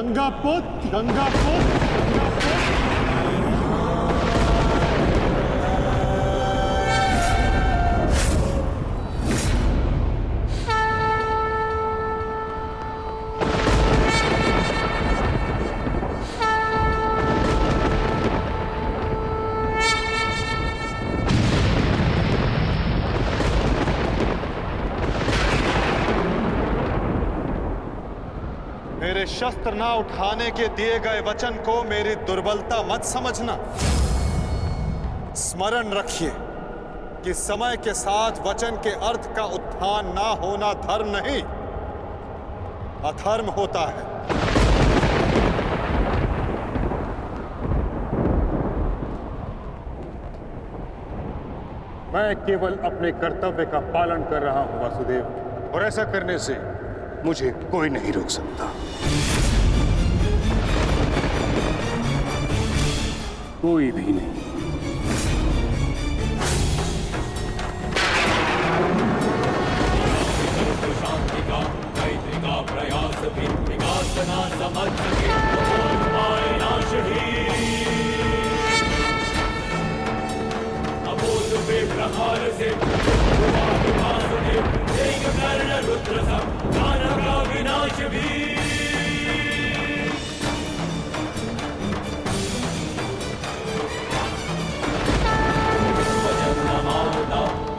गंगा पुत्र, गंगा पुत्र, गंगा पुत्र। मेरे शस्त्र ना उठाने के दिए गए वचन को मेरी दुर्बलता मत समझना। स्मरण रखिए कि समय के साथ वचन के अर्थ का उत्थान ना होना धर्म नहीं, अधर्म होता है। मैं केवल अपने कर्तव्य का पालन कर रहा हूं वासुदेव, और ऐसा करने से मुझे कोई नहीं रोक सकता। कोई भी नहीं। शांति का मैत्री का प्रयास भी विकास ना समझ सके तो पाए नाश ही। अबोध पे प्रहार से कर्ण रुद्र सब दानव का विनाश भी।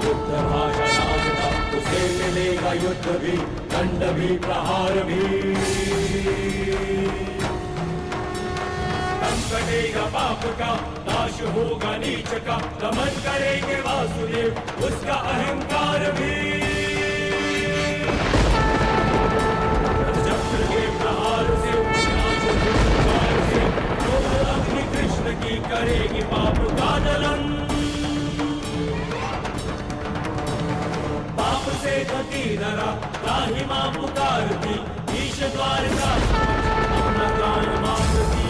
युद्ध भाषा नामता उसे मिलेगा युद्ध भी, दंड भी, प्रहार भी। दम कटेगा पाप का, नाश होगा नीच का, दमन करेंगे वासुदेव उसका अहंकार भी। चक्र के प्रहार से नाश से अग्नि कृष्ण की करेगी पाप का दलन। पाप से गति धरा राही मां पुकारती, ईश द्वार का अपना प्राण मांगती।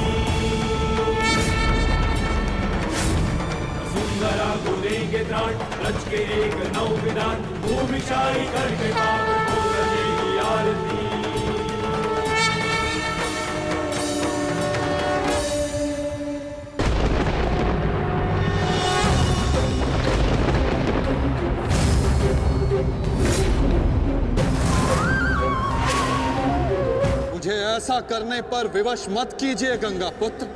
सुंदरा गुरेंगे त्राण रच के एक नौ विधान, भूमिशाही करके पावन हो गई आरती। मुझे ऐसा करने पर विवश मत कीजिए गंगा पुत्र।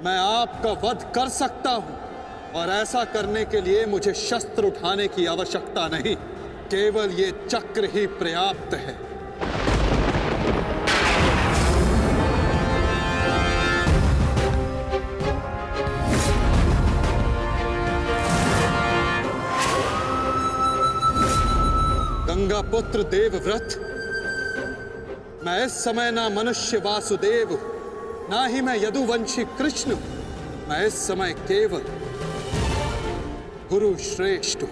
मैं आपका वध कर सकता हूं, और ऐसा करने के लिए मुझे शस्त्र उठाने की आवश्यकता नहीं, केवल ये चक्र ही पर्याप्त है। गंगा पुत्र देवव्रत, मैं इस समय ना मनुष्य वासुदेव, ना ही मैं यदुवंशी कृष्ण, मैं इस समय केवल गुरु श्रेष्ठ हूं।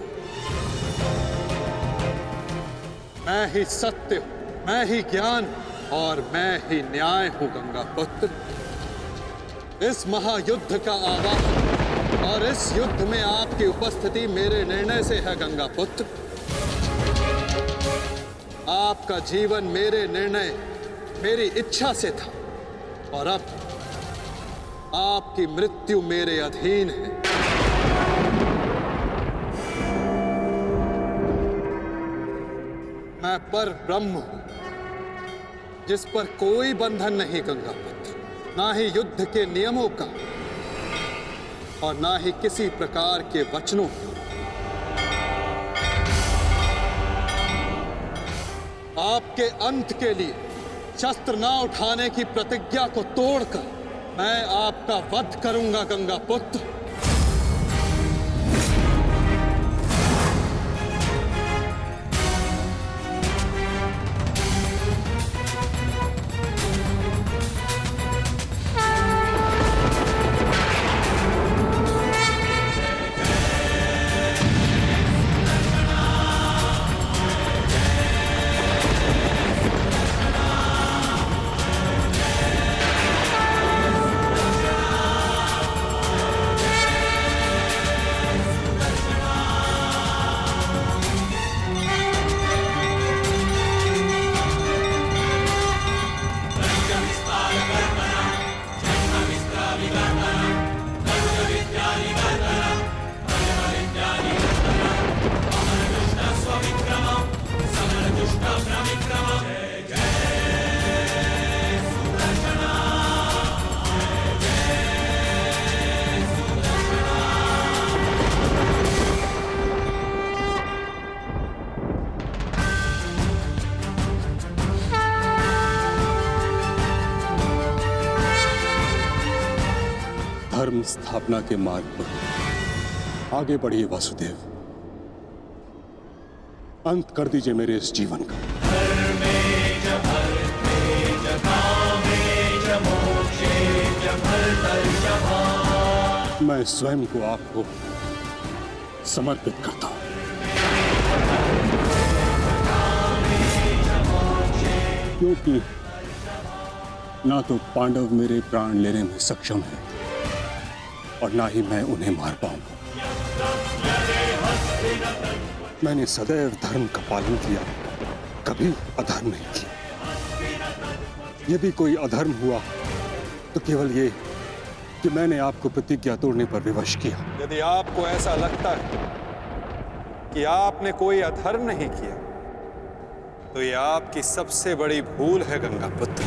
मैं ही सत्य हूं, मैं ही ज्ञान और मैं ही न्याय हूं गंगा पुत्र। इस महायुद्ध का आवाहन और इस युद्ध में आपकी उपस्थिति मेरे निर्णय से है गंगा पुत्र। आपका जीवन मेरे निर्णय, मेरी इच्छा से था, और अब आपकी मृत्यु मेरे अधीन है। मैं पर ब्रह्म हूं, जिस पर कोई बंधन नहीं गंगा पुत्र, ना ही युद्ध के नियमों का और ना ही किसी प्रकार के वचनों का। आपके अंत के लिए शस्त्र ना उठाने की प्रतिज्ञा को तोड़कर मैं आपका वध करूंगा गंगा पुत्र। स्थापना के मार्ग पर आगे बढ़िए वासुदेव। अंत कर दीजिए मेरे इस जीवन का। मैं स्वयं को आपको समर्पित करता हूं। क्योंकि ना तो पांडव मेरे प्राण लेने में सक्षम है और ना ही मैं उन्हें मार पाऊंगा। मैंने सदैव धर्म का पालन किया, कभी अधर्म नहीं किया। यदि कोई अधर्म हुआ तो केवल ये कि मैंने आपको प्रतिज्ञा तोड़ने पर विवश किया। यदि आपको ऐसा लगता है कि आपने कोई अधर्म नहीं किया, तो यह आपकी सबसे बड़ी भूल है गंगापुत्र।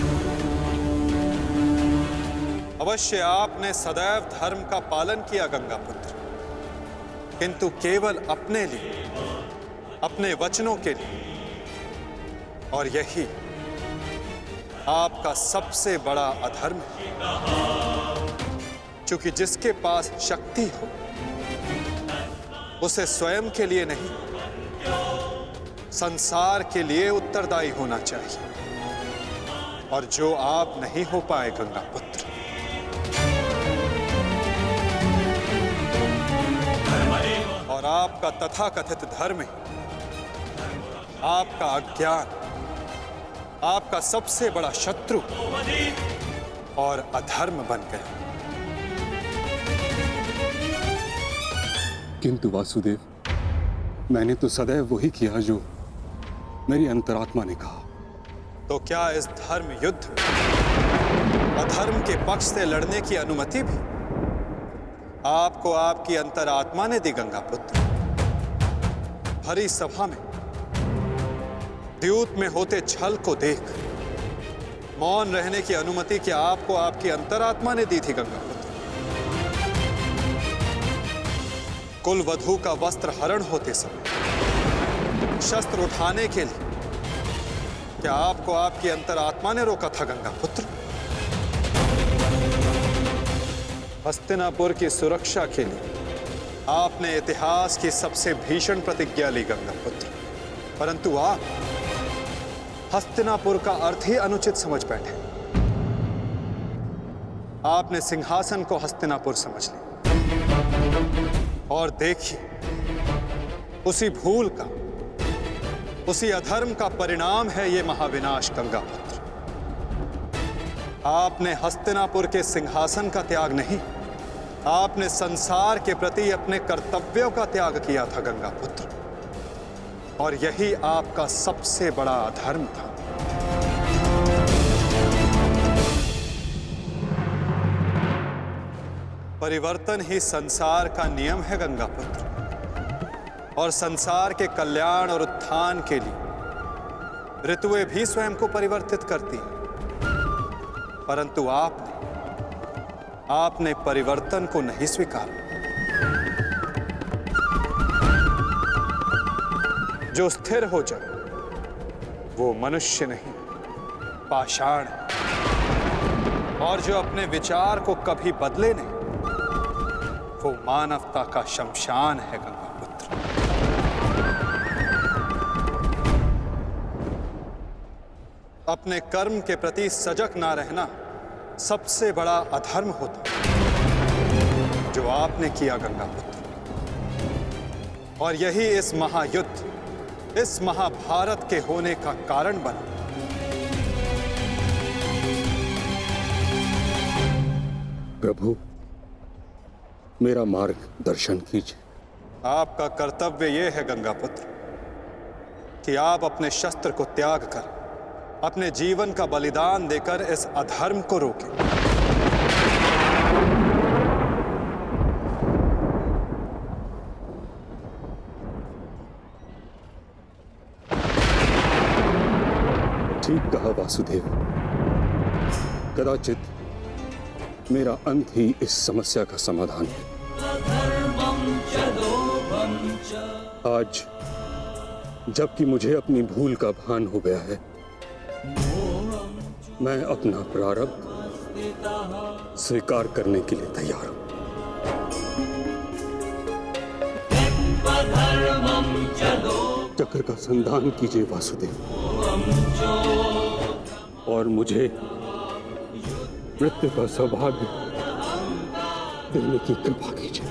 अवश्य आपने सदैव धर्म का पालन किया गंगापुत्र, किंतु केवल अपने लिए, अपने वचनों के लिए। और यही आपका सबसे बड़ा अधर्म है। क्योंकि जिसके पास शक्ति हो उसे स्वयं के लिए नहीं, संसार के लिए उत्तरदायी होना चाहिए, और जो आप नहीं हो पाए गंगापुत्र। और आपका तथाकथित धर्म ही आपका अज्ञान, आपका सबसे बड़ा शत्रु और अधर्म बन गया। किंतु वासुदेव, मैंने तो सदैव वही किया जो मेरी अंतरात्मा ने कहा। तो क्या इस धर्म युद्ध में अधर्म के पक्ष से लड़ने की अनुमति भी आपको आपकी अंतरात्मा ने दी गंगापुत्र? भरी सभा में द्यूत में होते छल को देख मौन रहने की अनुमति क्या आपको आपकी अंतरात्मा ने दी थी गंगापुत्र? कुल वधू का वस्त्र हरण होते समय शस्त्र उठाने के लिए क्या आपको आपकी अंतरात्मा ने रोका था गंगापुत्र? हस्तिनापुर की सुरक्षा के लिए आपने इतिहास की सबसे भीषण प्रतिज्ञा ली गंगापुत्र, परंतु आप हस्तिनापुर का अर्थ ही अनुचित समझ बैठे। आपने सिंहासन को हस्तिनापुर समझ लिया। और देखिए, उसी भूल का, उसी अधर्म का परिणाम है ये महाविनाश गंगापुत्र। आपने हस्तिनापुर के सिंहासन का त्याग नहीं, आपने संसार के प्रति अपने कर्तव्यों का त्याग किया था गंगापुत्र, और यही आपका सबसे बड़ा अधर्म था। परिवर्तन ही संसार का नियम है गंगापुत्र, और संसार के कल्याण और उत्थान के लिए ऋतुएं भी स्वयं को परिवर्तित करती हैं। परंतु आपने परिवर्तन को नहीं स्वीकारा। जो स्थिर हो जाए वो मनुष्य नहीं, पाषाण है। और जो अपने विचार को कभी बदले नहीं, वो मानवता का शमशान है गंगापुत्र। अपने कर्म के प्रति सजग ना रहना सबसे बड़ा अधर्म होता जो आपने किया गंगापुत्र। और यही इस महायुद्ध, इस महाभारत के होने का कारण बना। प्रभु, मेरा मार्गदर्शन कीजिए। आपका कर्तव्य यह है गंगापुत्र कि आप अपने शस्त्र को त्याग कर, अपने जीवन का बलिदान देकर इस अधर्म को रोकें। ठीक कहा वासुदेव। कदाचित मेरा अंत ही इस समस्या का समाधान है। आज जबकि मुझे अपनी भूल का भान हो गया है, मैं अपना प्रारब्ध स्वीकार करने के लिए तैयार हूं। चक्र का संधान कीजिए वासुदेव, और मुझे मृत्यु का सौभाग्य देने की कृपा कीजिए।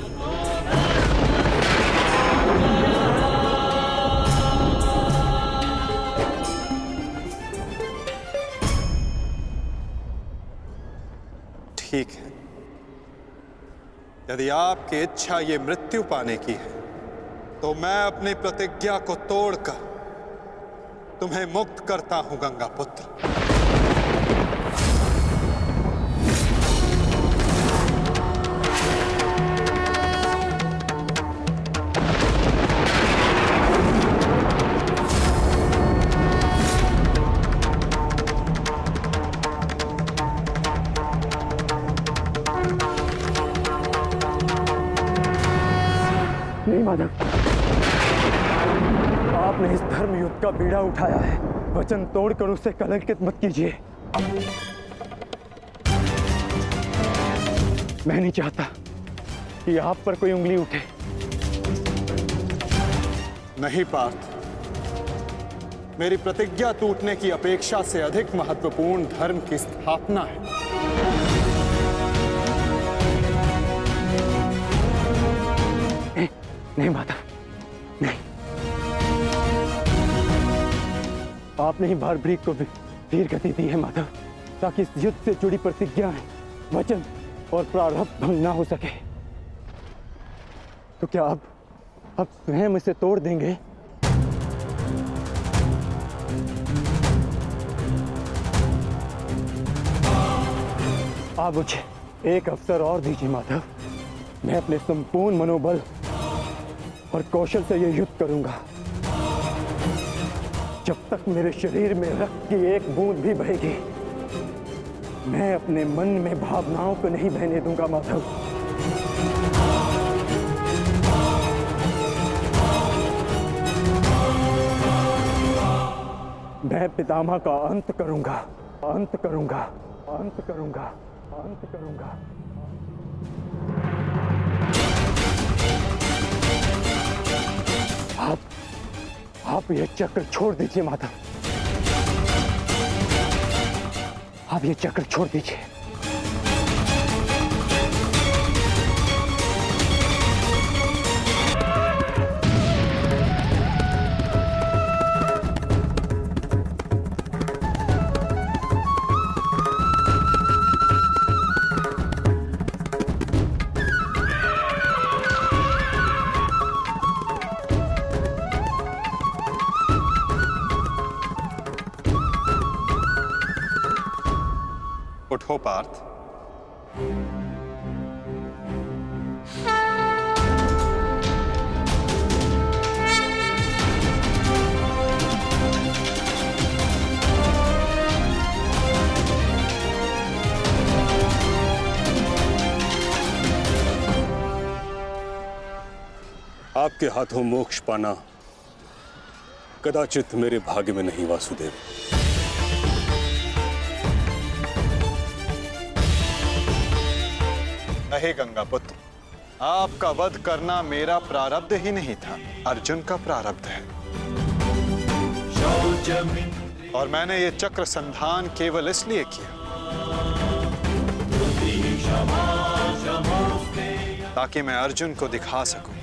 ठीक है, यदि आपकी इच्छा ये मृत्यु पाने की है, तो मैं अपनी प्रतिज्ञा को तोड़कर तुम्हें मुक्त करता हूं गंगा पुत्र। नहीं माधव, आपने इस धर्म युद्ध का बीड़ा उठाया है, वचन तोड़कर उसे कलंकित मत कीजिए। मैं नहीं चाहता कि आप पर कोई उंगली उठे। नहीं पार्थ, मेरी प्रतिज्ञा टूटने की अपेक्षा से अधिक महत्वपूर्ण धर्म की स्थापना है। नहीं माता, नहीं। आपने ही भारभ्रीक को वीर गति दी है माधव, ताकि इस युद्ध से जुड़ी प्रतिज्ञाएं, वचन और प्रारब्ध भंग ना हो सके। तो क्या आप स्वयं इसे तोड़ देंगे? आप मुझे एक अवसर और दीजिए माधव, मैं अपने संपूर्ण मनोबल और कौशल से यह युद्ध करूंगा। जब तक मेरे शरीर में रक्त की एक बूंद भी बहेगी, मैं अपने मन में भावनाओं को नहीं बहने दूंगा माधव। मैं पितामह का अंत करूंगा, अंत करूंगा, अंत करूंगा, अंत करूंगा। आप ये चक्र छोड़ दीजिए माधव, आप ये चक्र छोड़ दीजिए। उठो पार्थ। आपके हाथों मोक्ष पाना कदाचित मेरे भाग्य में नहीं वासुदेव। नहीं गंगा पुत्र, आपका वध करना मेरा प्रारब्ध ही नहीं था, अर्जुन का प्रारब्ध है। और मैंने ये चक्र संधान केवल इसलिए किया ताकि मैं अर्जुन को दिखा सकूं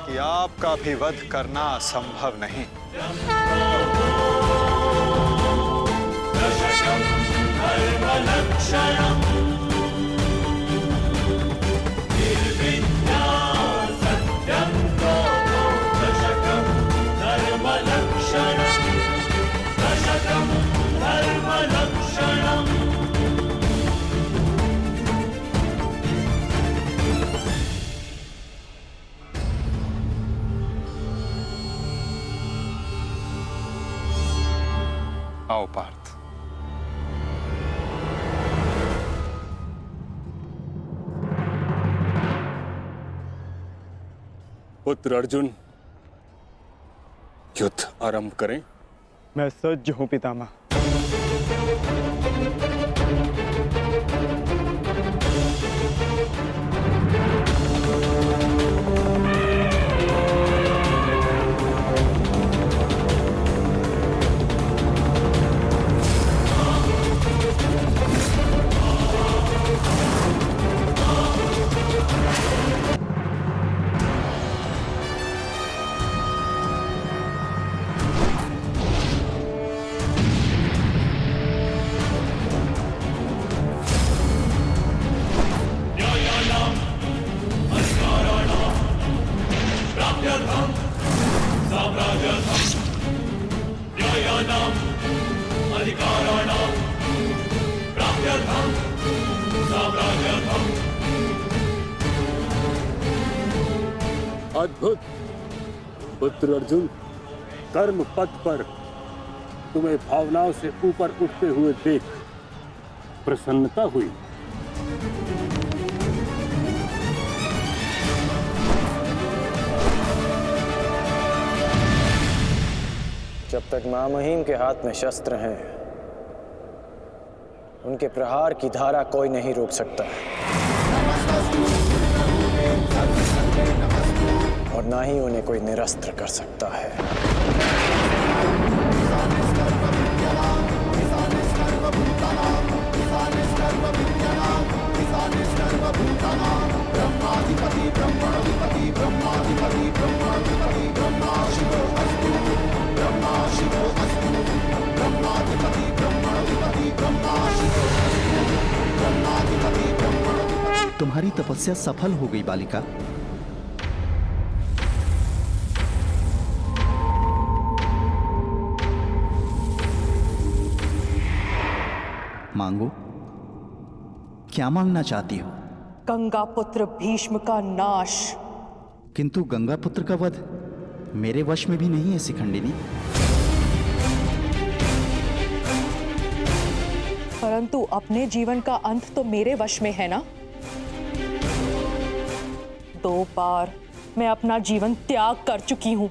कि आपका भी वध करना असंभव नहीं। आओ पार्थ। पुत्र अर्जुन, युद्ध आरंभ करें। मैं सज्ज हूं पितामह। साम्राज्यर्थं न्यायानाम् अधिकाराणां प्राप्त्यर्थं साम्राज्यर्थं। अद्भुत पुत्र अर्जुन, कर्म पथ पर तुम्हें भावनाओं से ऊपर उठते हुए देख प्रसन्नता हुई। जब तक महामहिम के हाथ में शस्त्र हैं, उनके प्रहार की धारा कोई नहीं रोक सकता और ना ही उन्हें कोई निरस्त्र कर सकता है। तुम्हारी तपस्या सफल हो गई बालिका। मांगो, क्या मांगना चाहती हो? गंगा पुत्र भीष्म का नाश। किंतु गंगा पुत्र का वध मेरे वश में भी नहीं है शिखंडिनी। परंतु अपने जीवन का अंत तो मेरे वश में है ना। 2 बार मैं अपना जीवन त्याग कर चुकी हूं।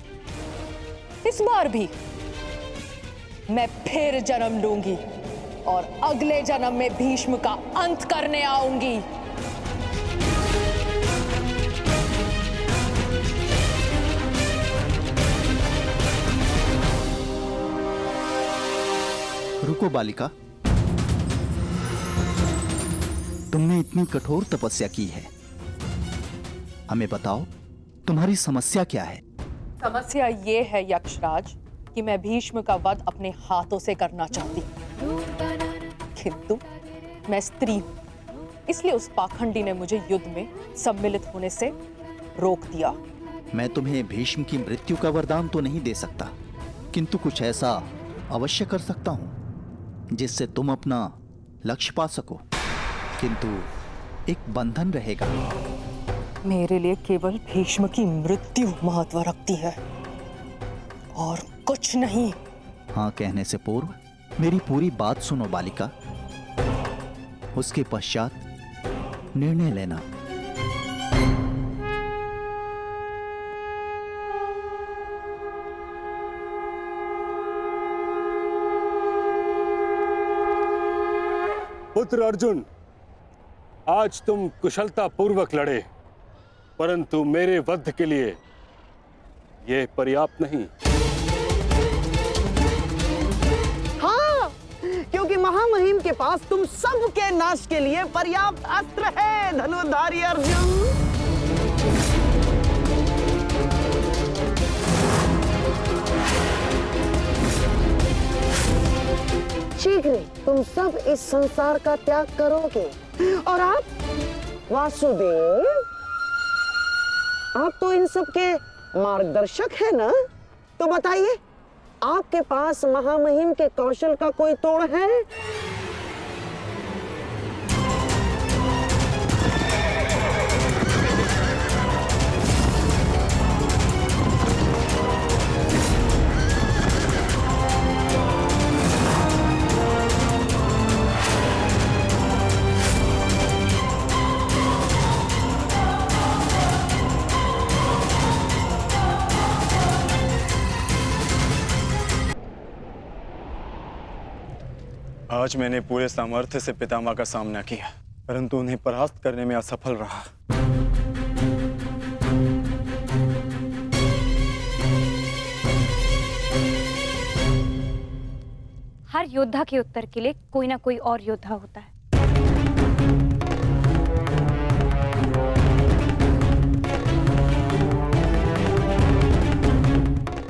इस बार भी मैं फिर जन्म लूंगी और अगले जन्म में भीष्म का अंत करने आऊंगी। रुको बालिका, तुमने इतनी कठोर तपस्या की है, हमें बताओ तुम्हारी समस्या क्या है? समस्या ये है यक्षराज कि मैं भीष्म का वध अपने हाथों से करना चाहती हूँ, किंतु मैं स्त्री हूं, इसलिए उस पाखंडी ने मुझे युद्ध में सम्मिलित होने से रोक दिया। मैं तुम्हें भीष्म की मृत्यु का वरदान तो नहीं दे सकता, किंतु कुछ ऐसा अवश्य कर सकता हूं जिससे तुम अपना लक्ष्य पा सको, किंतु एक बंधन रहेगा। मेरे लिए केवल भीष्म की मृत्यु महत्व रखती है और कुछ नहीं। हाँ कहने से पूर्व मेरी पूरी बात सुनो बालिका, उसके पश्चात निर्णय लेना। पुत्र अर्जुन, आज तुम कुशलता पूर्वक लड़े, परंतु मेरे वध के लिए यह पर्याप्त नहीं। हाँ, क्योंकि महामहिम के पास तुम सबके नाश के लिए पर्याप्त अस्त्र है धनुर्धारी अर्जुन। शीघ्र तुम सब इस संसार का त्याग करोगे और आप वासुदेव, आप तो इन सब के मार्गदर्शक है ना, तो बताइए आपके पास महामहिम के कौशल का कोई तोड़ है? आज मैंने पूरे सामर्थ्य से पितामह का सामना किया, परंतु उन्हें परास्त करने में असफल रहा। हर योद्धा के उत्तर के लिए कोई ना कोई और योद्धा होता है।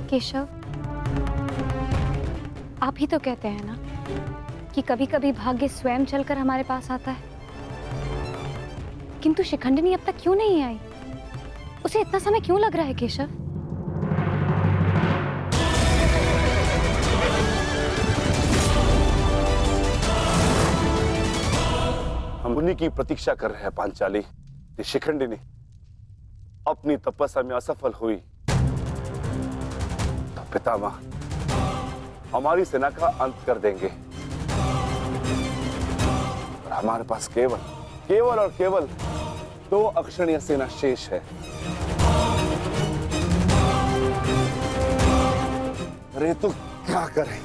केशव, आप ही तो कहते हैं ना कि कभी कभी भाग्य स्वयं चलकर हमारे पास आता है, किंतु शिखंडिनी अब तक क्यों नहीं आई? उसे इतना समय क्यों लग रहा है केशव? हम उन्हीं की प्रतीक्षा कर रहे हैं पांचाली। ये शिखंडिनी अपनी तपस्या में असफल हुई तो पितामह हमारी सेना का अंत कर देंगे और हमारे पास केवल और केवल 2 अक्षणीय सेना शेष है। अरे तो क्या करें?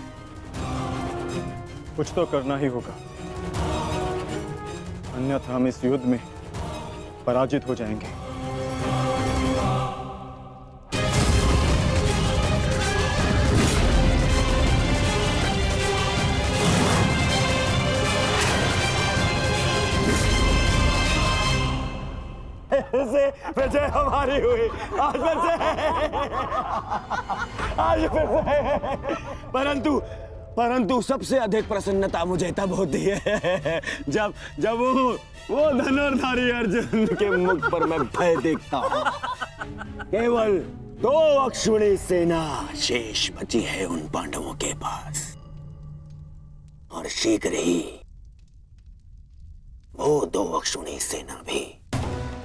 कुछ तो करना ही होगा, अन्यथा हम इस युद्ध में पराजित हो जाएंगे। से विजय हमारी हुई, आज फिर से। परंतु सबसे अधिक प्रसन्नता मुझे तब होती है जब वो धनुर्धारी अर्जुन के मुख पर मैं भय देखता हूँ। केवल 2 अक्षुणी सेना शेष बची है उन पांडवों के पास, और शीघ्र ही वो 2 अक्षुणी सेना भी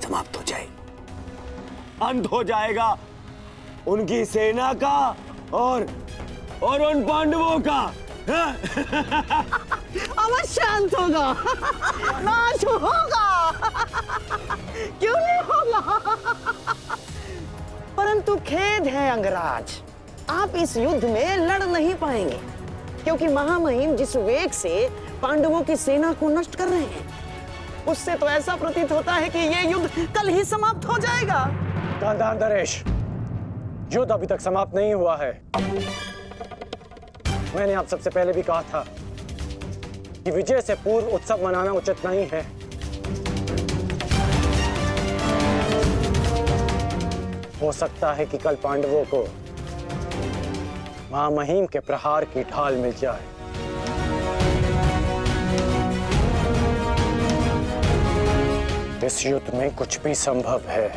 समाप्त हो जाए, अंत हो जाएगा उनकी सेना का और उन पांडवों का। अवश्य अंत होगा, नाश होगा, क्यों नहीं होगा? परंतु खेद है अंगराज, आप इस युद्ध में लड़ नहीं पाएंगे, क्योंकि महामहिम जिस वेग से पांडवों की सेना को नष्ट कर रहे हैं, उससे तो ऐसा प्रतीत होता है कि यह युद्ध कल ही समाप्त हो जाएगा। गांधार, युद्ध अभी तक समाप्त नहीं हुआ है। मैंने आप सबसे पहले भी कहा था कि विजय से पूर्व उत्सव मनाना उचित नहीं है। हो सकता है कि कल पांडवों को महामहिम के प्रहार की ढाल मिल जाए। इस युद्ध में कुछ भी संभव है।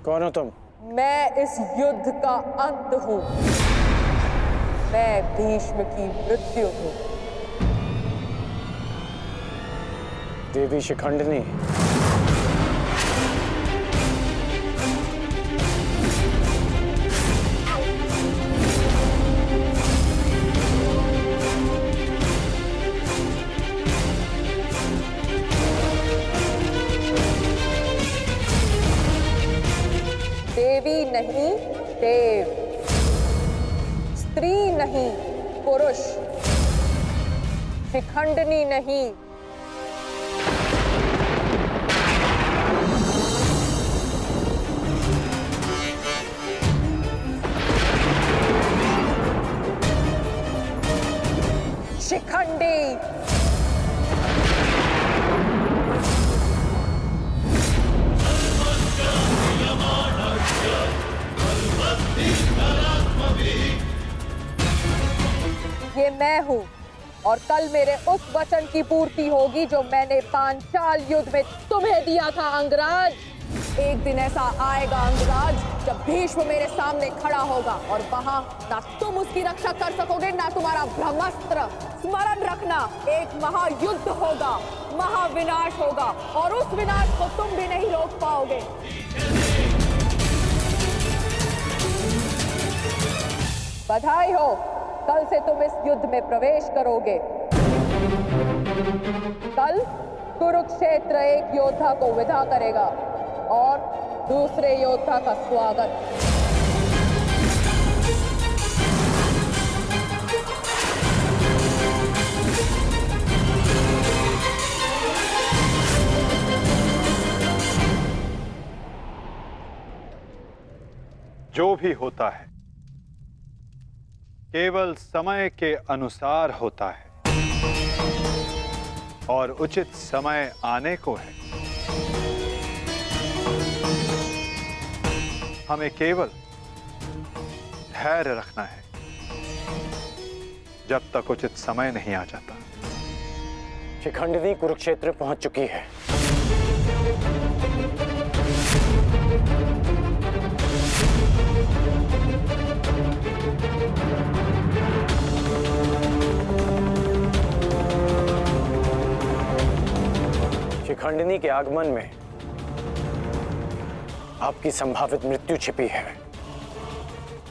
कौन हो तुम? मैं इस युद्ध का अंत हूं। मैं भीष्म की मृत्यु हूं। देवी शिखंडिनी, देवी नहीं देव, स्त्री नहीं पुरुष, शिखंडिनी नहीं। शिखंडी। ये मैं हूं, और कल मेरे उस वचन की पूर्ति होगी जो मैंने पांचाल युद्ध में तुम्हें दिया था अंगराज। एक दिन ऐसा आएगा अंगराज जब भीष्म मेरे सामने खड़ा होगा, और वहां ना तुम उसकी रक्षा कर सकोगे ना तुम्हारा ब्रह्मास्त्र। स्मरण रखना, एक महायुद्ध होगा, महाविनाश होगा, और उस विनाश को तुम भी नहीं रोक पाओगे। बधाई हो, कल से तुम इस युद्ध में प्रवेश करोगे। कल कुरुक्षेत्र एक योद्धा को विदा करेगा और दूसरे योद्धा का स्वागत। जो भी होता है केवल समय के अनुसार होता है, और उचित समय आने को है। हमें केवल धैर्य रखना है, जब तक उचित समय नहीं आ जाता। शिखंडिनी कुरुक्षेत्र पहुंच चुकी है। शिखंडिनी के आगमन में आपकी संभावित मृत्यु छिपी है,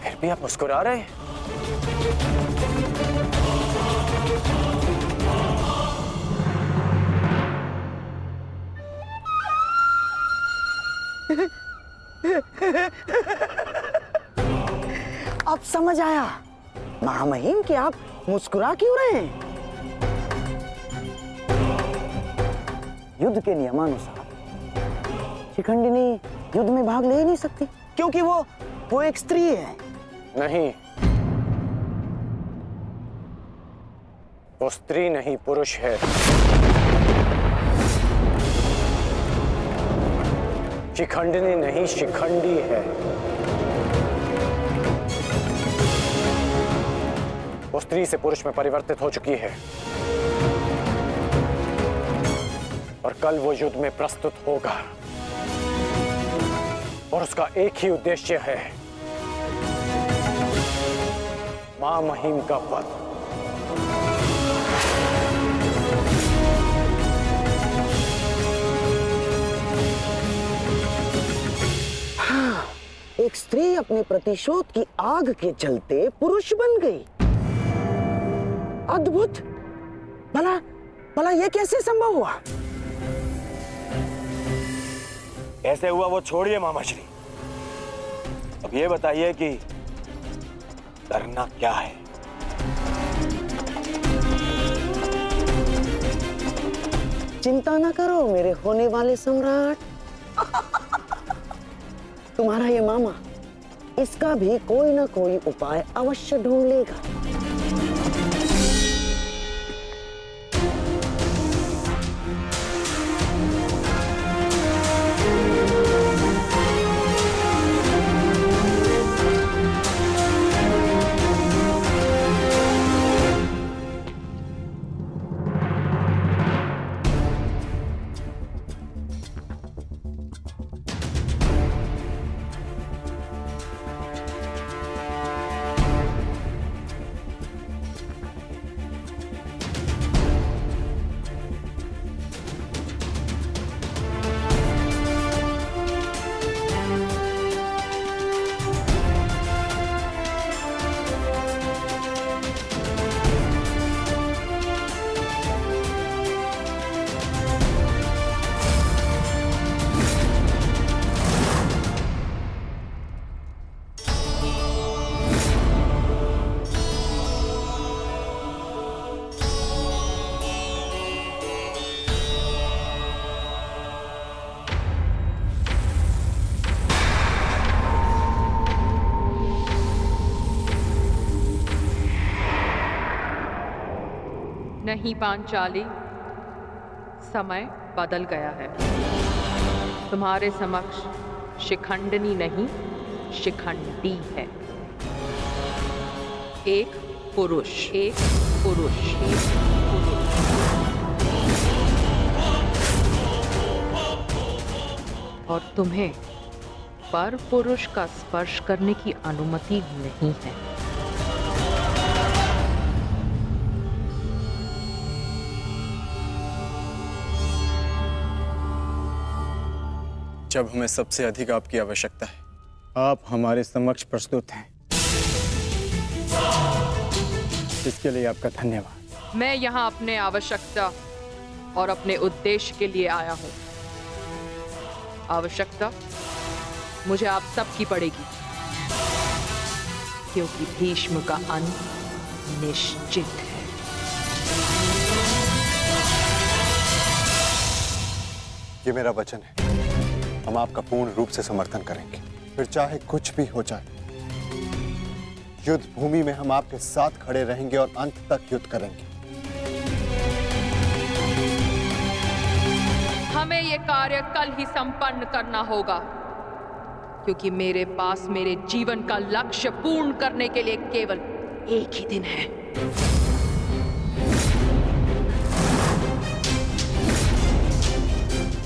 फिर भी आप मुस्कुरा रहे हैं। अब समझ आया महामहिम कि आप मुस्कुरा क्यों रहे हैं। युद्ध के नियमानुसार शिखंडिनी युद्ध में भाग ले ही नहीं सकती, क्योंकि वो एक स्त्री है। नहीं, वो स्त्री नहीं पुरुष है। शिखंडिनी नहीं, शिखंडी है। वो स्त्री से पुरुष में परिवर्तित हो चुकी है और कल वो युद्ध में प्रस्तुत होगा और उसका एक ही उद्देश्य है, मां महिम का वध। हाँ, एक स्त्री अपने प्रतिशोध की आग के चलते पुरुष बन गई। अद्भुत। भला यह कैसे संभव हुआ? कैसे हुआ वो छोड़िए मामाश्री, अब ये बताइए कि करना क्या है। चिंता ना करो मेरे होने वाले सम्राट। तुम्हारा ये मामा इसका भी कोई ना कोई उपाय अवश्य ढूंढ लेगा। नहीं पांचाली, समय बदल गया है। तुम्हारे समक्ष शिखंडिनी नहीं, शिखंडी है। एक पुरुष, एक पुरुष, एक पुरुष। और तुम्हें पर पुरुष का स्पर्श करने की अनुमति नहीं है। जब हमें सबसे अधिक आपकी आवश्यकता है, आप हमारे समक्ष प्रस्तुत हैं। इसके लिए आपका धन्यवाद। मैं यहाँ अपने आवश्यकता और अपने उद्देश्य के लिए आया हूँ। आवश्यकता मुझे आप सबकी पड़ेगी, क्योंकि भीष्म का अंत निश्चित है। ये मेरा वचन है, हम आपका पूर्ण रूप से समर्थन करेंगे, फिर चाहे कुछ भी हो जाए। युद्ध भूमि में हम आपके साथ खड़े रहेंगे और अंत तक युद्ध करेंगे। हमें ये कार्य कल ही संपन्न करना होगा, क्योंकि मेरे पास मेरे जीवन का लक्ष्य पूर्ण करने के लिए केवल एक ही दिन है।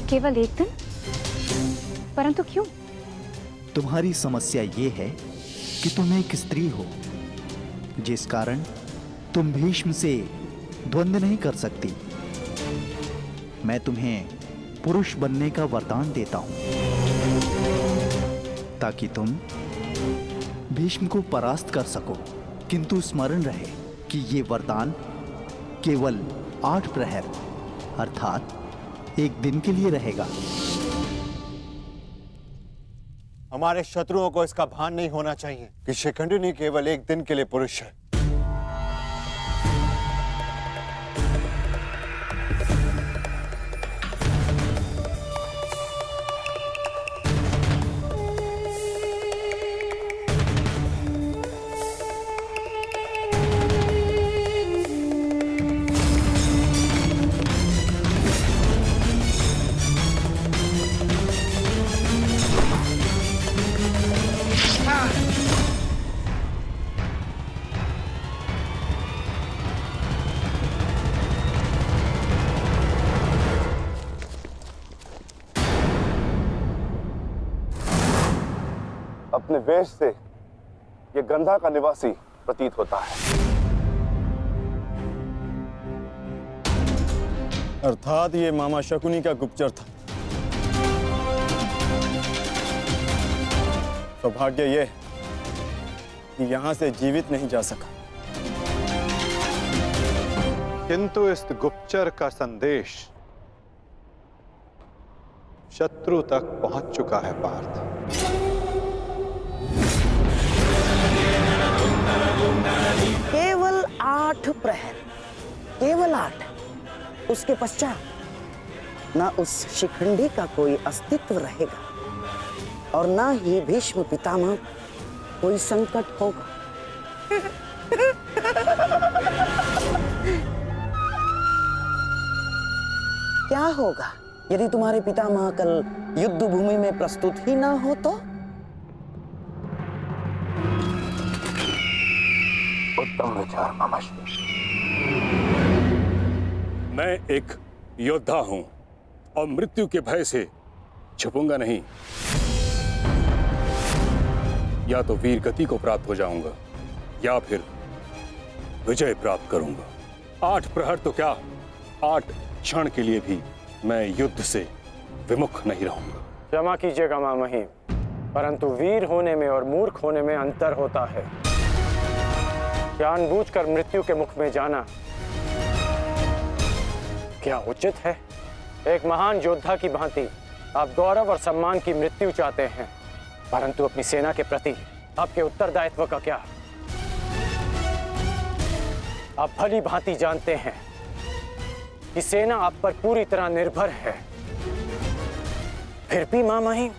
केवल एक दिन? परंतु क्यों? तुम्हारी समस्या ये है कि तुम एक स्त्री हो, जिस कारण तुम भीष्म से द्वंद्व नहीं कर सकती। मैं तुम्हें पुरुष बनने का वरदान देता हूं, ताकि तुम भीष्म को परास्त कर सको। किंतु स्मरण रहे कि ये वरदान केवल 8 प्रहर अर्थात एक दिन के लिए रहेगा। हमारे शत्रुओं को इसका भान नहीं होना चाहिए कि शिखंडिनी केवल एक दिन के लिए पुरुष है। अपने वेश से ये गंधा का निवासी प्रतीत होता है। अर्थात ये मामा शकुनी का गुप्तचर था। सौभाग्य ये कि यहां से जीवित नहीं जा सका। किंतु इस गुप्तचर का संदेश शत्रु तक पहुंच चुका है पार्थ। केवल 8 प्रहर, केवल 8। उसके पश्चात ना उस शिखंडी का कोई अस्तित्व रहेगा और ना ही भीष्म पितामह कोई संकट होगा। क्या होगा यदि तुम्हारे पितामह कल युद्ध भूमि में प्रस्तुत ही ना हो तो? उत्तम विचार मामाश्री। मैं एक योद्धा हूं और मृत्यु के भय से छुपूंगा नहीं। या तो वीर गति को प्राप्त हो जाऊंगा या फिर विजय प्राप्त करूंगा। 8 प्रहर तो क्या, 8 क्षण के लिए भी मैं युद्ध से विमुख नहीं रहूंगा। क्षमा कीजिएगा मामही, परंतु वीर होने में और मूर्ख होने में अंतर होता है। जानबूझकर मृत्यु के मुख में जाना क्या उचित है? एक महान योद्धा की भांति आप गौरव और सम्मान की मृत्यु चाहते हैं, परंतु अपनी सेना के प्रति आपके उत्तरदायित्व का क्या? आप भली भांति जानते हैं कि सेना आप पर पूरी तरह निर्भर है। फिर भी मामही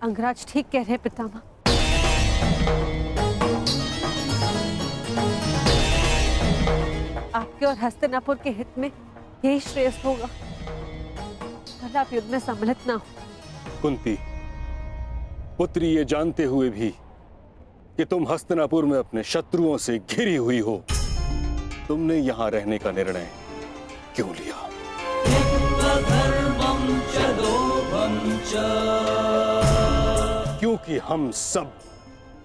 अंगराज ठीक कह रहे हैं पितामह। आपके और हस्तिनापुर के हित में यही श्रेष्ठ होगा। कल आप युद्ध में सम्मिलित ना हो। कुंती पुत्री, ये जानते हुए भी कि तुम हस्तिनापुर में अपने शत्रुओं से घिरी हुई हो, तुमने यहां रहने का निर्णय क्यों लिया? क्योंकि हम सब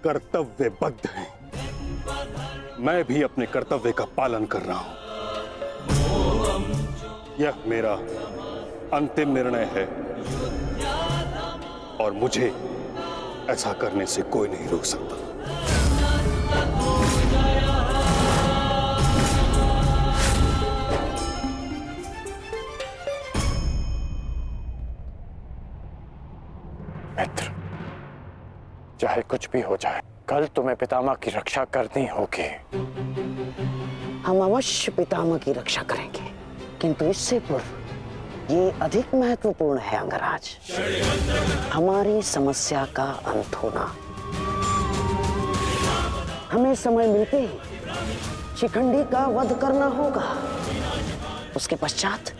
कर्तव्यबद्ध हैं। मैं भी अपने कर्तव्य का पालन कर रहा हूं। यह मेरा अंतिम निर्णय है और मुझे ऐसा करने से कोई नहीं रोक सकता। मित्र, चाहे कुछ भी हो जाए, कल तुम्हें पितामह की रक्षा करनी होगी। हम अवश्य पितामह की रक्षा करेंगे, किंतु इससे पूर्व ये अधिक महत्वपूर्ण है अंगराज, हमारी समस्या का अंत होना। हमें समय मिलते ही शिखंडी का वध करना होगा। उसके पश्चात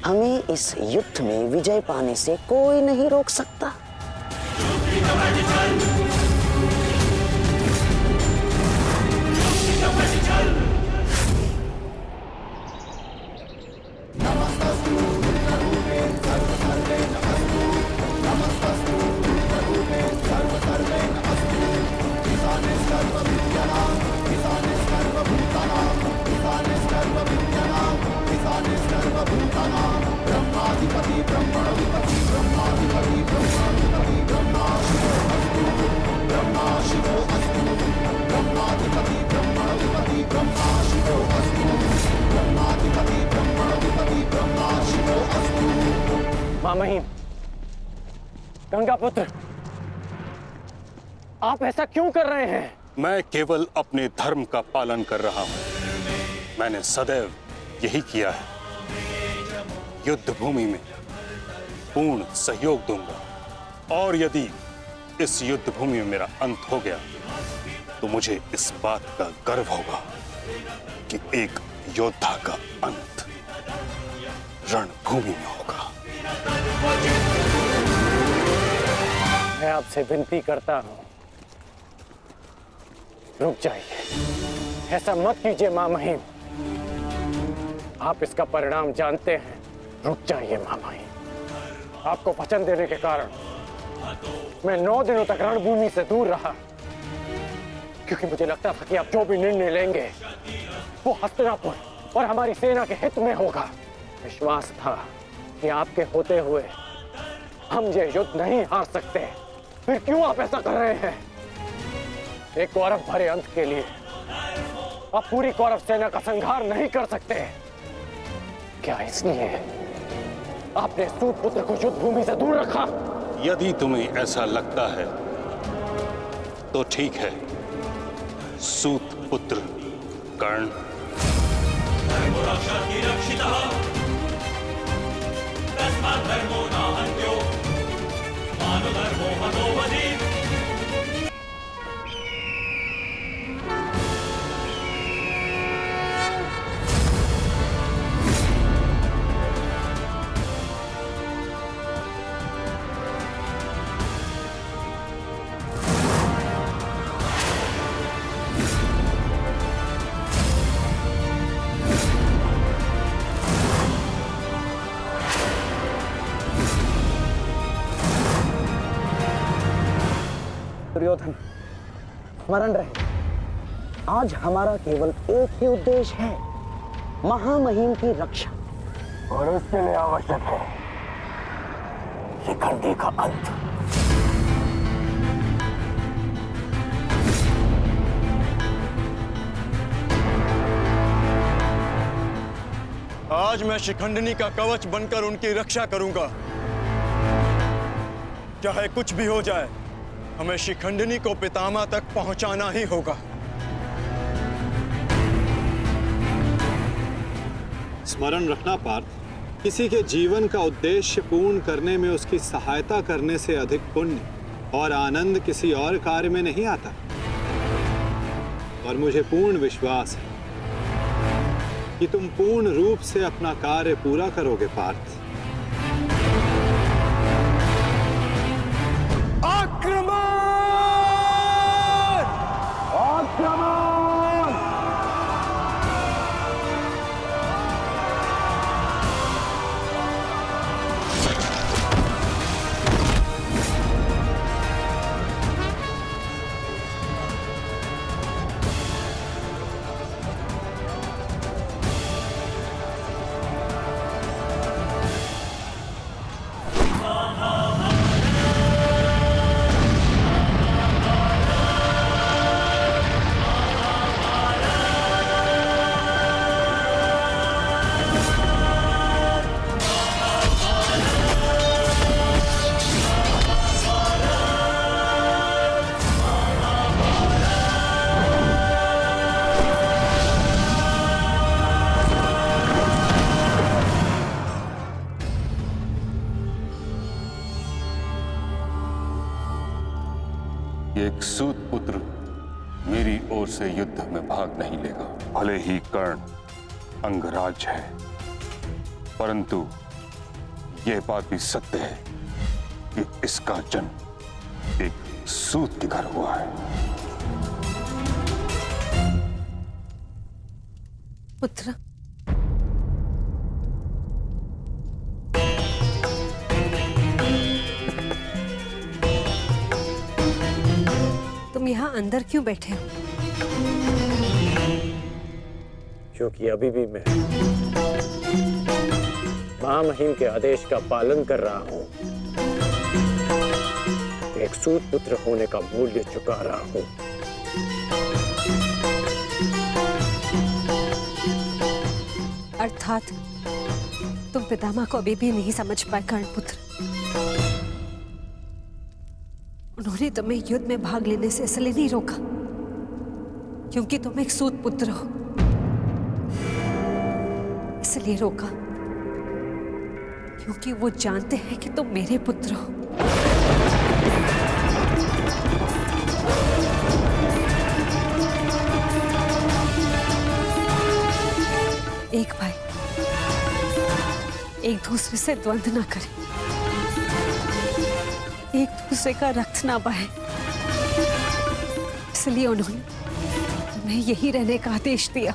हमें इस युद्ध में विजय पाने से कोई नहीं रोक सकता। मामहीम, गंगा पुत्र, आप ऐसा क्यों कर रहे हैं? मैं केवल अपने धर्म का पालन कर रहा हूं। मैंने सदैव यही किया है। युद्ध भूमि में पूर्ण सहयोग दूंगा और यदि इस युद्ध भूमि में मेरा अंत हो गया तो मुझे इस बात का गर्व होगा कि एक योद्धा का अंत रणभूमि में होगा। मैं आपसे विनती करता हूं, रुक जाइए। ऐसा मत कीजिए मामहीम, आप इसका परिणाम जानते हैं। रुक जाइए मामहीम। आपको वचन देने के कारण मैं 9 दिनों तक रणभूमि से दूर रहा, क्योंकि मुझे लगता था कि आप जो भी निर्णय लेंगे वो हस्तिनापुर और हमारी सेना के हित में होगा। विश्वास था कि आपके होते हुए हम ये युद्ध नहीं हार सकते। फिर क्यों आप ऐसा कर रहे हैं? एक कौरव भरे अंत के लिए आप पूरी कौरव सेना का संहार नहीं कर सकते। क्या इसलिए आपने सूत पुत्र को युद्ध भूमि से दूर रखा? यदि तुम्हें ऐसा लगता है तो ठीक है। सूत पुत्र कर्ण, दुर्योधन, स्मरण रहे, आज हमारा केवल एक ही उद्देश्य है, महामहिम की रक्षा, और उसके लिए आवश्यक है शिखंडी का अंत। आज मैं शिखंडिनी का कवच बनकर उनकी रक्षा करूंगा। चाहे कुछ भी हो जाए, हमें शिखंडिनी को पितामह तक पहुंचाना ही होगा। स्मरण रखना पार्थ, किसी के जीवन का उद्देश्य पूर्ण करने में उसकी सहायता करने से अधिक पुण्य और आनंद किसी और कार्य में नहीं आता। और मुझे पूर्ण विश्वास है कि तुम पूर्ण रूप से अपना कार्य पूरा करोगे पार्थ। एक सूत पुत्र मेरी ओर से युद्ध में भाग नहीं लेगा। भले ही कर्ण अंगराज है, परंतु यह बात भी सत्य है कि इसका जन्म एक सूत के घर हुआ है। पुत्र, तुम यहाँ अंदर क्यों बैठे हो? क्योंकि अभी भी मैं महामहिम के आदेश का पालन कर रहा हूं। एक सूत पुत्र होने का मूल्य चुका रहा हूं। अर्थात तुम पितामह को अभी भी नहीं समझ पाए कर्णपुत्र। उन्होंने तुम्हें युद्ध में भाग लेने से इसलिए नहीं रोका क्योंकि तुम एक सूत पुत्र हो, इसलिए रोका क्योंकि वो जानते हैं कि तुम मेरे पुत्र हो। एक भाई एक दूसरे से द्वंद्व ना करें, एक दूसरे का रक्त ना बहे, इसलिए उन्होंने तुम्हें यही रहने का आदेश दिया।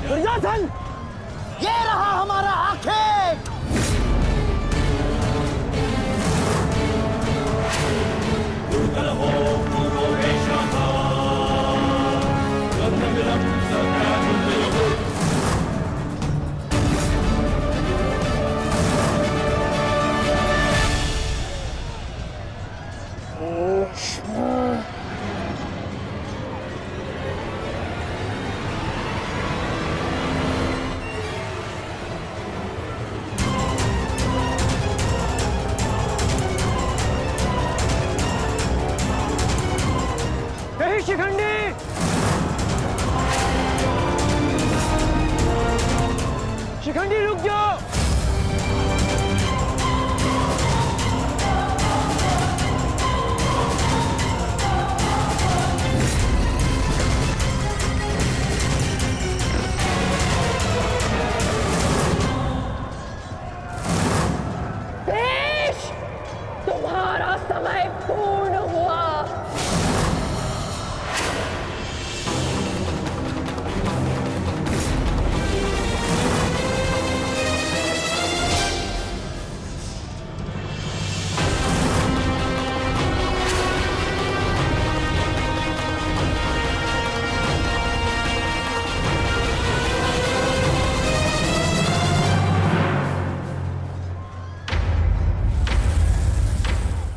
दुर्योधन, ये रहा हमारा आखेट। शिखंडी, शिखंडी रुक जाओ। देश, तुम्हारा समय पूर्ण हुआ।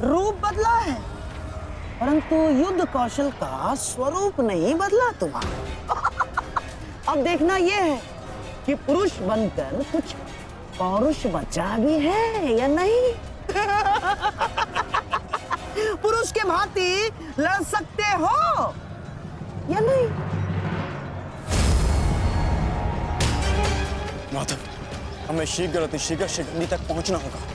रूप बदला है परंतु युद्ध कौशल का स्वरूप नहीं बदला तुम्हारा। अब देखना यह है कि पुरुष बनकर कुछ पौरुष बचा भी है या नहीं। पुरुष के भांति लड़ सकते हो या नहीं। माधव, हमें शीघ्र अतिशीघ्र शिखंडी तक पहुंचना होगा।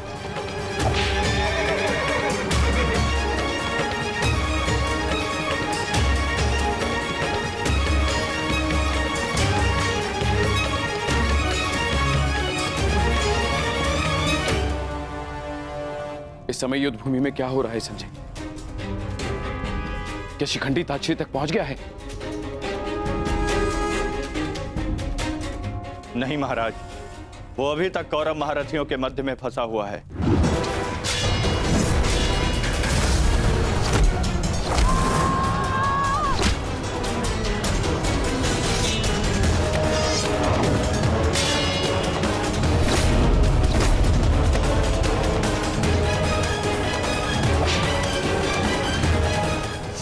इस समय युद्ध भूमि में क्या हो रहा है संजय? क्या शिखंडी ताक्षी तक पहुंच गया है? नहीं महाराज, वो अभी तक कौरव महारथियों के मध्य में फंसा हुआ है।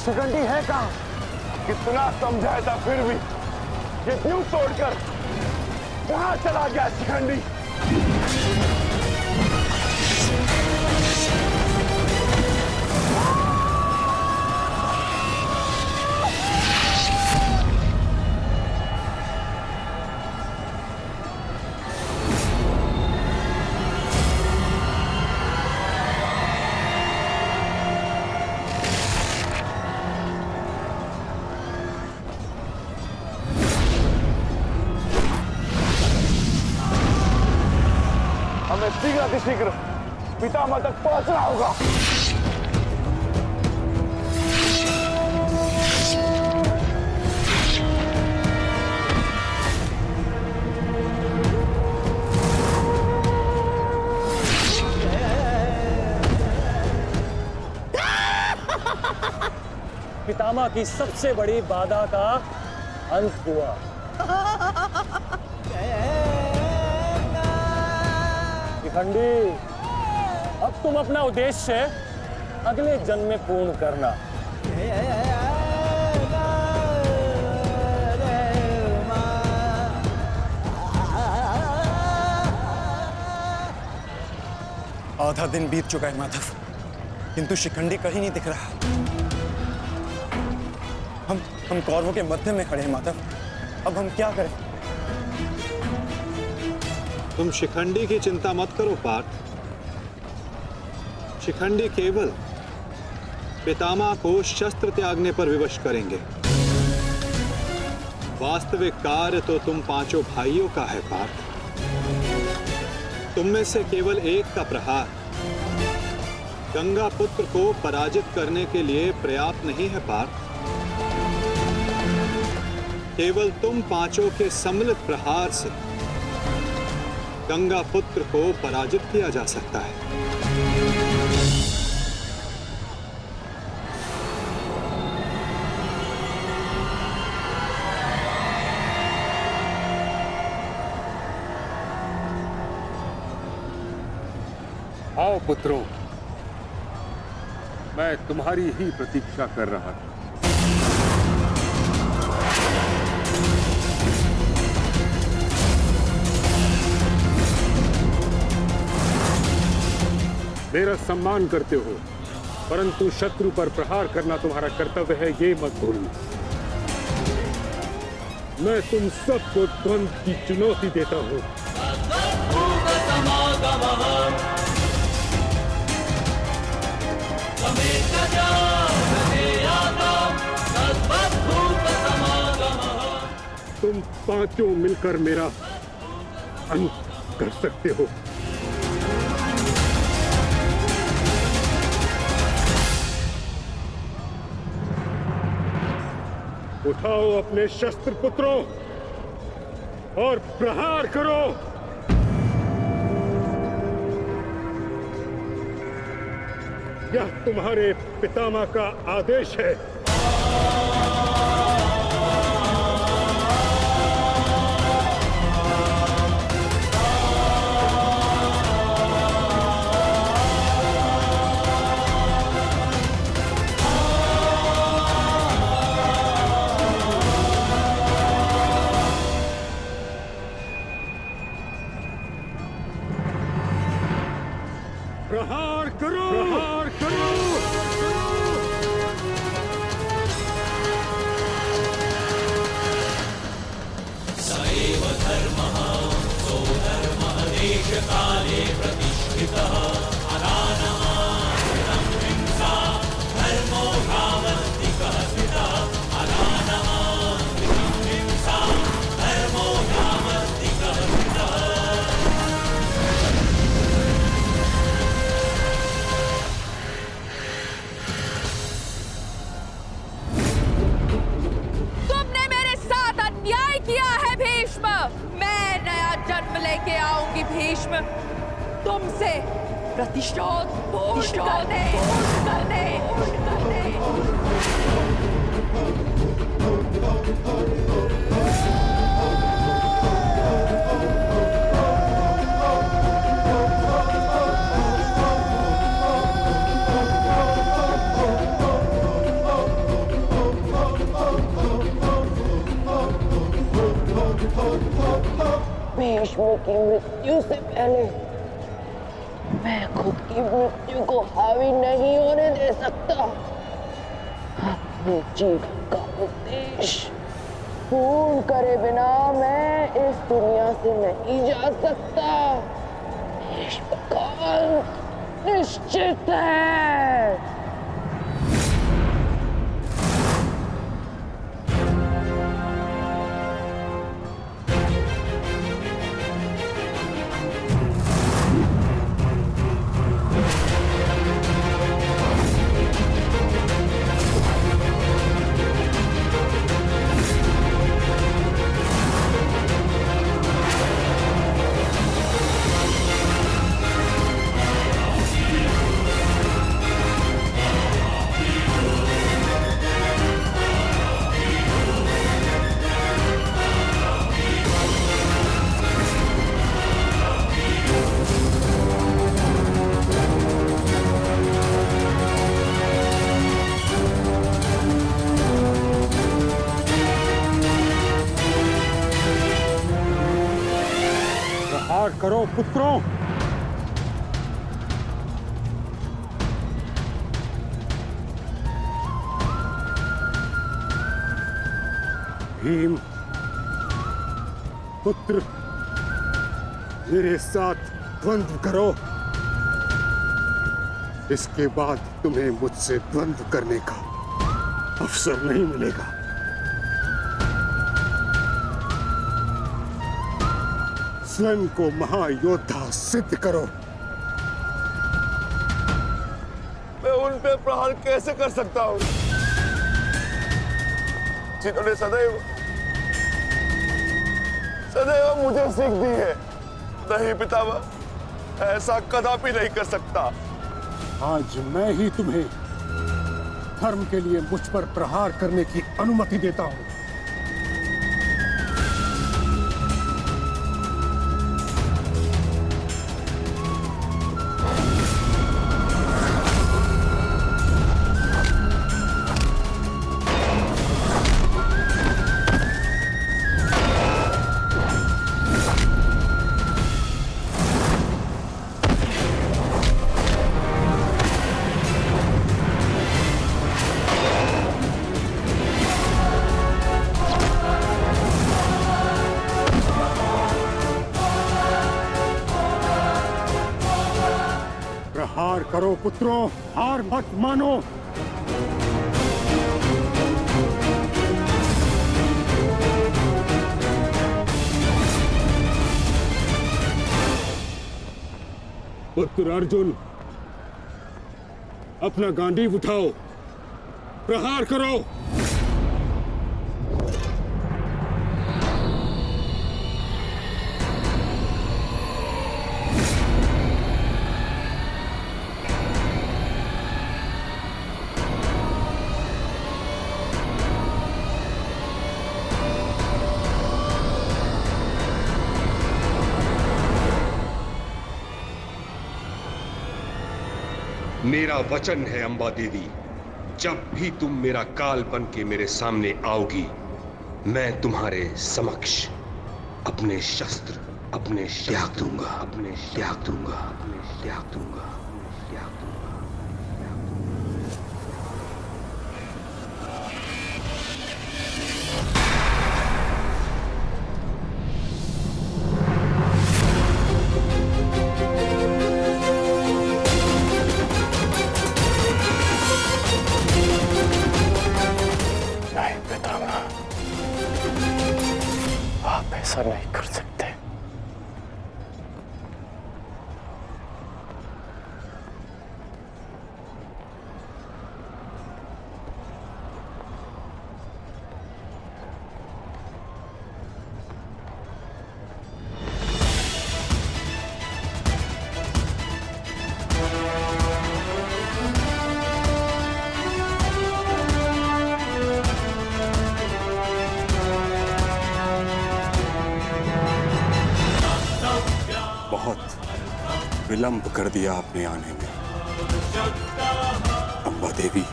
शिखंडी है कहाँ? कितना समझाया था फिर भी ये द्वीप तोड़कर कहाँ चला गया शिखंडी? हमें शीघ्र पितामह तक पहुंचना होगा। पितामह की सबसे बड़ी बाधा का अंत हुआ। शिखंडी, अब तुम अपना उद्देश्य अगले जन्म में पूर्ण करना। आधा दिन बीत चुका है माधव, किंतु शिखंडी कहीं नहीं दिख रहा। हम कौरवों के मध्य में खड़े हैं माधव, अब हम क्या करें? तुम शिखंडी की चिंता मत करो पार्थ। शिखंडी केवल पितामह को शस्त्र त्यागने पर विवश करेंगे। वास्तविक कार्य तो तुम पांचों भाइयों का है पार्थ। तुम में से केवल एक का प्रहार गंगा पुत्र को पराजित करने के लिए पर्याप्त नहीं है पार्थ। केवल तुम पांचों के सम्मिलित प्रहार से गंगा पुत्र को पराजित किया जा सकता है। आओ पुत्रों, मैं तुम्हारी ही प्रतीक्षा कर रहा था। मेरा सम्मान करते हो, परंतु शत्रु पर प्रहार करना तुम्हारा कर्तव्य है, ये मत भूलना। मैं तुम सबको द्वंद्व की चुनौती देता हूं। तुम पांचों मिलकर मेरा अंत कर सकते हो। उठाओ अपने शस्त्र पुत्रों और प्रहार करो। यह तुम्हारे पितामह का आदेश है। प्रहार करो, प्रहार करो। सैव धर्मः सोधर्मः देशकाले प्रतिष्ठितः अनानमानं हिंसा धर्मो यावत्तिकः स्थितः अनानमानं हिंसा धर्मो यावत्तिकः स्थितः। मैं नया जन्म लेके आऊंगी भीष्म, तुमसे प्रतिशोध पूर्ण करने। भीष्म की मृत्यु से पहले मैं खुद की मृत्यु को हावी नहीं होने दे सकता। अपने जीवन का उद्देश्य पूर्ण करे बिना मैं इस दुनिया से नहीं जा सकता। भीष्म का अंत निश्चित है। करो पुत्रों। भीम पुत्र, मेरे साथ द्वंद्व करो। इसके बाद तुम्हें मुझसे द्वंद्व करने का अवसर नहीं मिलेगा। स्वयं को महायोद्धा सिद्ध करो। मैं उन पे प्रहार कैसे कर सकता हूं जिन्होंने सदैव मुझे सीख दी है? नहीं पितामह, ऐसा कदापि नहीं कर सकता। आज मैं ही तुम्हें धर्म के लिए मुझ पर प्रहार करने की अनुमति देता हूं। प्रहार करो पुत्रों, हार मत मानो। पुत्र अर्जुन, अपना गांडीव उठाओ, प्रहार करो। मेरा वचन है अंबा देवी, जब भी तुम मेरा काल बन के मेरे सामने आओगी, मैं तुम्हारे समक्ष अपने शस्त्र त्याग दूंगा, अपने त्याग दूंगा, अपने त्याग दूंगा, अपने त्याग दूंगा। ऐसा नहीं कर सकते। विलंब कर दिया आपने आने में, अंबा देवी।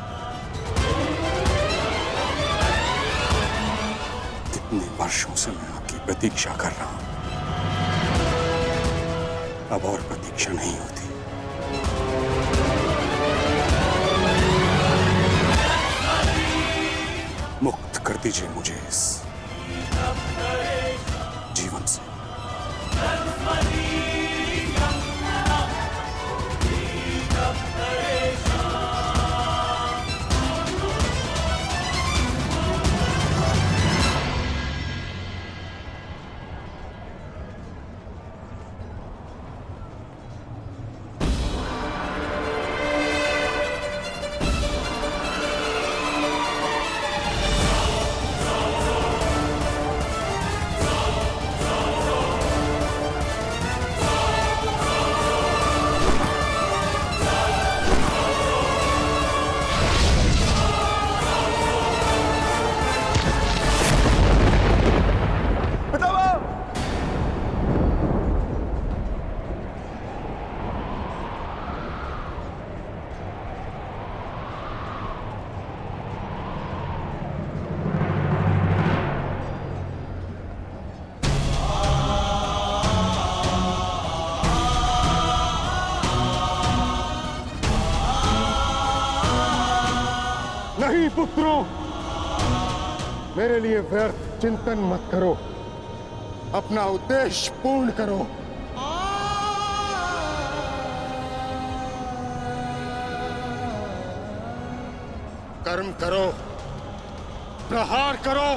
कितने वर्षों से मैं आपकी प्रतीक्षा कर रहा हूं, अब और प्रतीक्षा नहीं होती। मुक्त कर दीजिए मुझे इस जीवन से। पुत्रों, मेरे लिए व्यर्थ चिंतन मत करो, अपना उद्देश्य पूर्ण करो। कर्म करो, प्रहार करो।